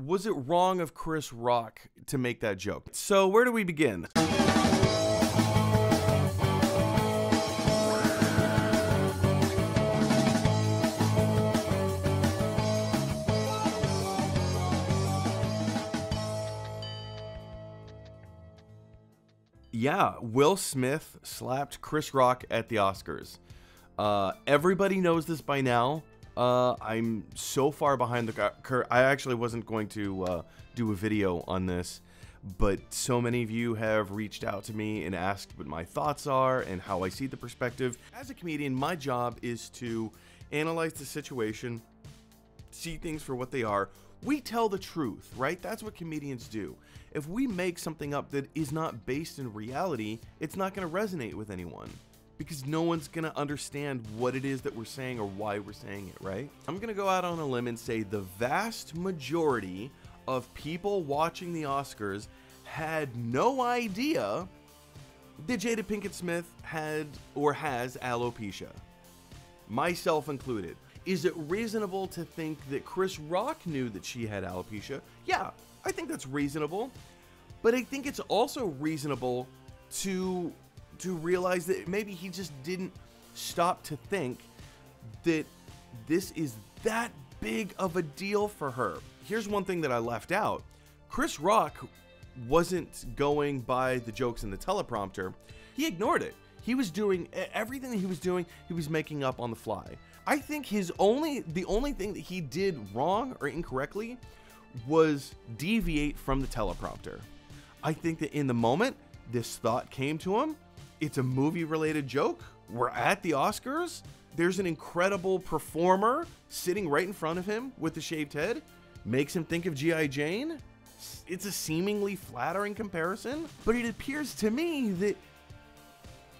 Was it wrong of Chris Rock to make that joke? So where do we begin? Yeah, Will Smith slapped Chris Rock at the Oscars. Everybody knows this by now. I'm so far behind the curve. I actually wasn't going to do a video on this, but so many of you have reached out to me and asked what my thoughts are and how I see the perspective. As a comedian, my job is to analyze the situation, see things for what they are. We tell the truth, right? That's what comedians do. If we make something up that is not based in reality, it's not going to resonate with anyone because no one's going to understand what it is that we're saying or why we're saying it, right? I'm going to go out on a limb and say the vast majority of people watching the Oscars had no idea that Jada Pinkett Smith had or has alopecia, myself included. Is it reasonable to think that Chris Rock knew that she had alopecia? Yeah, I think that's reasonable. But I think it's also reasonable to realize that maybe he just didn't stop to think that this is that big of a deal for her. Here's one thing that I left out. Chris Rock wasn't going by the jokes in the teleprompter. He ignored it. He was doing everything that he was doing, he was making up on the fly. I think the only thing that he did wrong or incorrectly was deviate from the teleprompter. I think that in the moment this thought came to him, it's a movie related joke. We're at the Oscars. There's an incredible performer sitting right in front of him with the shaved head. Makes him think of G.I. Jane. It's a seemingly flattering comparison, but it appears to me that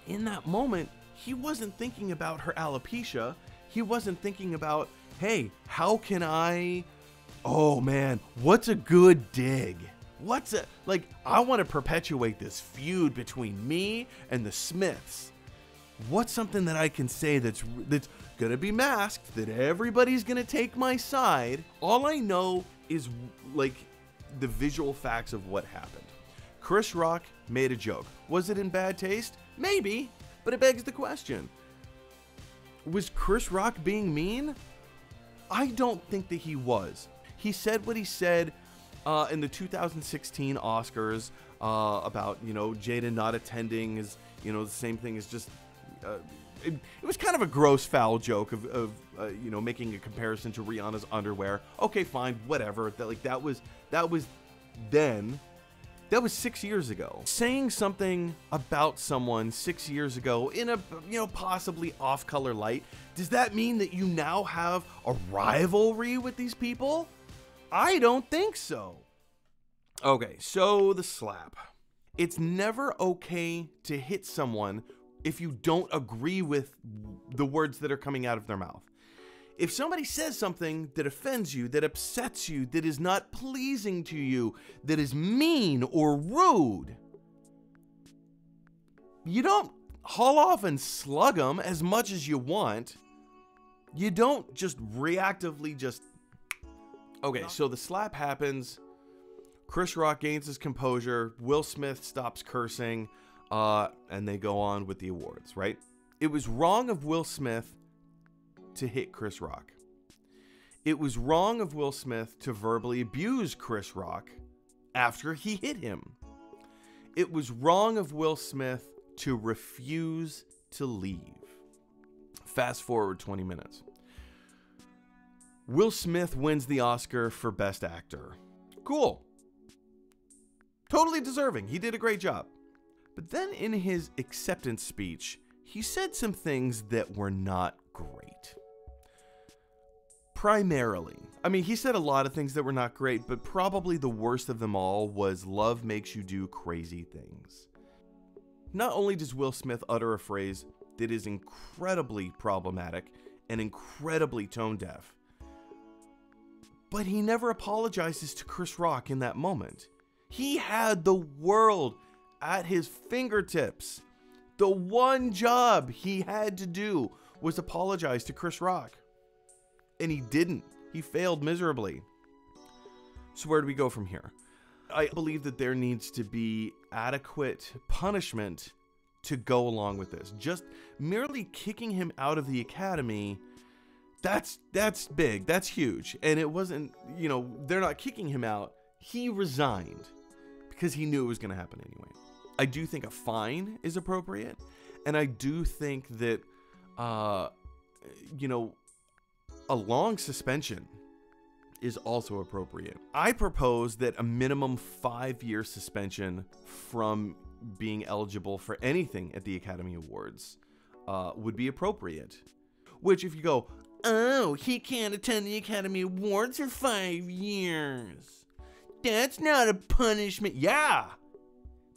in that moment, he wasn't thinking about her alopecia. He wasn't thinking about, hey, how can oh man, what's a good dig? I want to perpetuate this feud between me and the Smiths. What's something that I can say that's gonna be masked, that everybody's gonna take my side? All I know is like the visual facts of what happened. Chris Rock made a joke. Was it in bad taste? Maybe, but it begs the question. Was Chris Rock being mean? I don't think that he was. He said what he said in the 2016 Oscars about, Jada not attending is, the same thing as just, it was kind of a gross foul joke of making a comparison to Rihanna's underwear. Okay, fine, whatever. That was then. That was 6 years ago. Saying something about someone 6 years ago in a, possibly off-color light, does that mean that you now have a rivalry with these people? I don't think so. Okay, so the slap. It's never okay to hit someone if you don't agree with the words that are coming out of their mouth. If somebody says something that offends you, that upsets you, that is not pleasing to you, that is mean or rude, you don't haul off and slug them as much as you want. You don't just reactively just... Okay, so the slap happens. Chris Rock gains his composure. Will Smith stops cursing, and they go on with the awards, right? It was wrong of Will Smith to hit Chris Rock. It was wrong of Will Smith to verbally abuse Chris Rock after he hit him. It was wrong of Will Smith to refuse to leave. Fast forward 20 minutes. Will Smith wins the Oscar for Best Actor. Cool. Totally deserving. He did a great job. But then in his acceptance speech, he said some things that were not great. Primarily, he said a lot of things that were not great, but probably the worst of them all was love makes you do crazy things. Not only does Will Smith utter a phrase that is incredibly problematic and incredibly tone deaf, but he never apologizes to Chris Rock in that moment. He had the world at his fingertips. The one job he had to do was apologize to Chris Rock. And he didn't. He failed miserably. So where do we go from here? I believe that there needs to be adequate punishment to go along with this. Just merely kicking him out of the academy, that's big, that's huge. And it wasn't, you know, they're not kicking him out. He resigned because he knew it was going to happen anyway. I do think a fine is appropriate, and I do think that, you know, a long suspension is also appropriate. I propose that a minimum 5-year suspension from being eligible for anything at the Academy Awards would be appropriate. Which, if you go, oh, he can't attend the Academy Awards for 5 years, that's not a punishment. Yeah,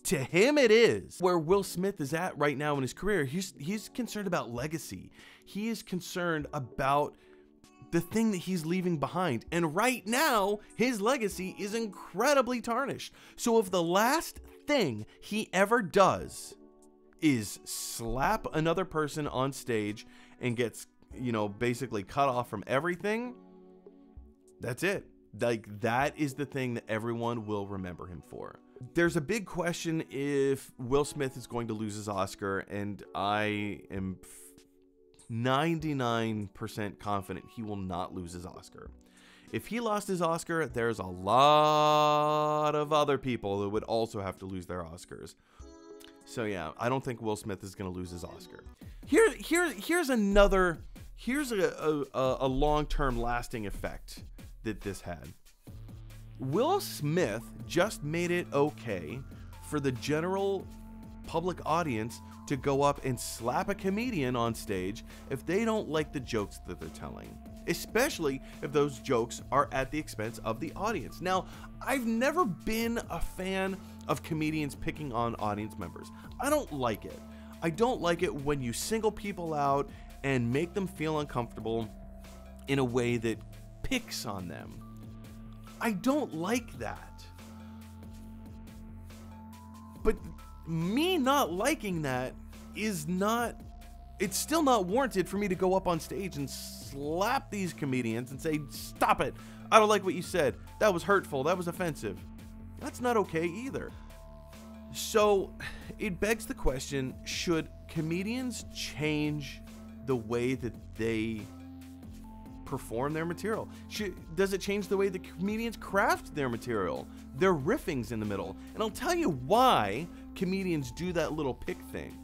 to him it is. Where Will Smith is at right now in his career, he's concerned about legacy. He is concerned about the thing that he's leaving behind. And right now, his legacy is incredibly tarnished. So if the last thing he ever does is slap another person on stage and gets, you know, basically cut off from everything, that's it. Like, that is the thing that everyone will remember him for. There's a big question if Will Smith is going to lose his Oscar, and I am 99% confident he will not lose his Oscar. If he lost his Oscar, there's a lot of other people that would also have to lose their Oscars. So yeah, I don't think Will Smith is going to lose his Oscar. Here's a long-term lasting effect that this had. Will Smith just made it okay for the general public audience to go up and slap a comedian on stage if they don't like the jokes that they're telling, especially if those jokes are at the expense of the audience. Now, I've never been a fan of comedians picking on audience members. I don't like it. I don't like it when you single people out and make them feel uncomfortable in a way that picks on them. I don't like that. But me not liking that is not, it's still not warranted for me to go up on stage and slap these comedians and say, stop it, I don't like what you said, that was hurtful, that was offensive. That's not okay either. So it begs the question, should comedians change the way that they perform their material? Does it change the way the comedians craft their material, their riffings in the middle? And I'll tell you why comedians do that little pick thing.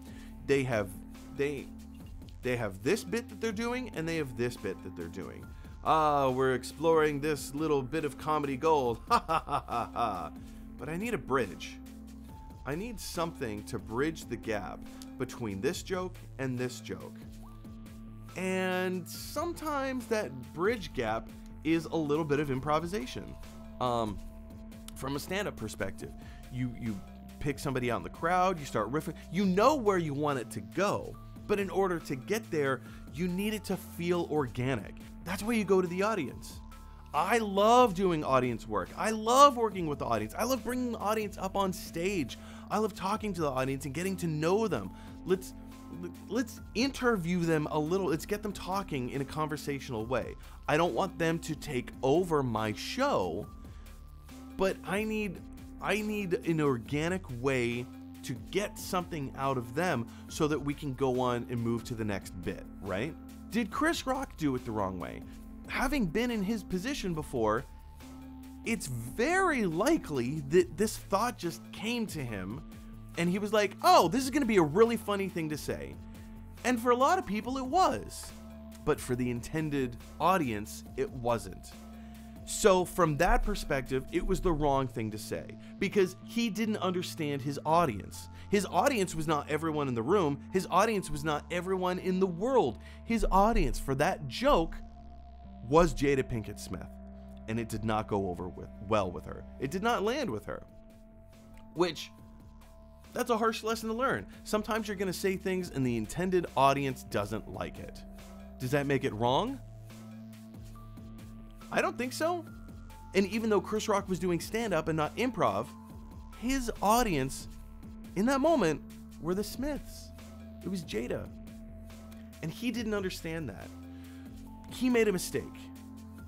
They have this bit that they're doing, and they have this bit that they're doing. We're exploring this little bit of comedy gold. Ha ha ha ha ha. But I need a bridge. I need something to bridge the gap between this joke and this joke. And sometimes that bridge gap is a little bit of improvisation. From a stand-up perspective, you pick somebody out in the crowd, you start riffing, you know where you want it to go, but in order to get there, you need it to feel organic. That's why you go to the audience. I love doing audience work. I love working with the audience. I love bringing the audience up on stage. I love talking to the audience and getting to know them. Let's interview them a little. Let's get them talking in a conversational way. I don't want them to take over my show, but I need an organic way to get something out of them so that we can go on and move to the next bit, right? Did Chris Rock do it the wrong way? Having been in his position before, it's very likely that this thought just came to him and he was like, oh, this is going to be a really funny thing to say. And for a lot of people, it was. But for the intended audience, it wasn't. So from that perspective, it was the wrong thing to say because he didn't understand his audience. His audience was not everyone in the room. His audience was not everyone in the world. His audience for that joke was Jada Pinkett Smith. And it did not go over well with her. It did not land with her. Which, that's a harsh lesson to learn. Sometimes you're going to say things and the intended audience doesn't like it. Does that make it wrong? I don't think so. And even though Chris Rock was doing stand-up and not improv, his audience in that moment were the Smiths. It was Jada. And he didn't understand that. He made a mistake.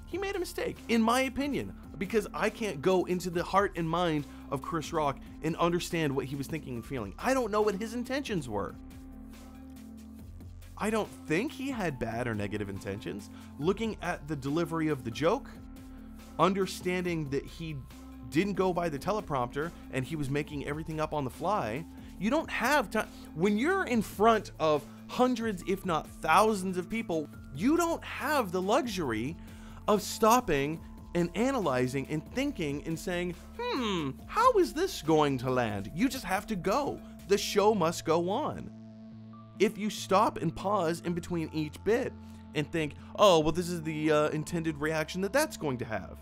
He made a mistake, in my opinion. because I can't go into the heart and mind of Chris Rock and understand what he was thinking and feeling. I don't know what his intentions were. I don't think he had bad or negative intentions. Looking at the delivery of the joke, understanding that he didn't go by the teleprompter and he was making everything up on the fly, you don't have time. When you're in front of hundreds, if not thousands of people, you don't have the luxury of stopping and analyzing and thinking and saying, how is this going to land? You just have to go. The show must go on. If you stop and pause in between each bit and think, oh, well, this is the intended reaction that that's going to have,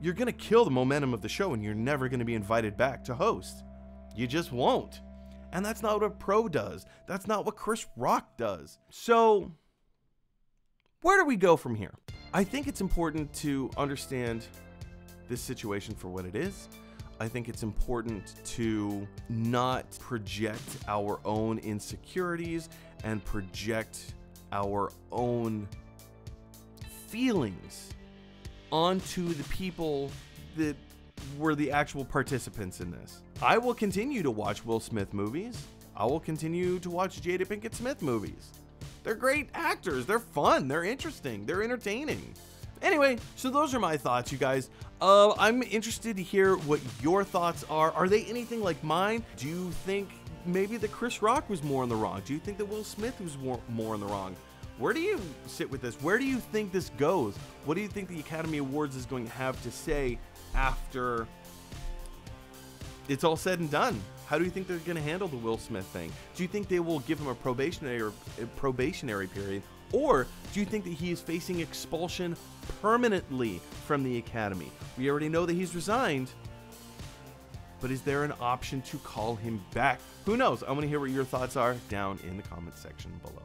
you're going to kill the momentum of the show and you're never going to be invited back to host. You just won't. And that's not what a pro does. That's not what Chris Rock does. So where do we go from here? I think it's important to understand this situation for what it is. I think it's important to not project our own insecurities and project our own feelings onto the people that were the actual participants in this. I will continue to watch Will Smith movies. I will continue to watch Jada Pinkett Smith movies. They're great actors. They're fun. They're interesting. They're entertaining. Anyway, so those are my thoughts, you guys. I'm interested to hear what your thoughts are. Are they anything like mine? Do you think maybe that Chris Rock was more in the wrong? Do you think that Will Smith was more in the wrong? Where do you sit with this? Where do you think this goes? What do you think the Academy Awards is going to have to say after it's all said and done? How do you think they're going to handle the Will Smith thing? Do you think they will give him a probationary period? Or do you think that he is facing expulsion permanently from the Academy? We already know that he's resigned, but is there an option to call him back? Who knows? I want to hear what your thoughts are down in the comments section below.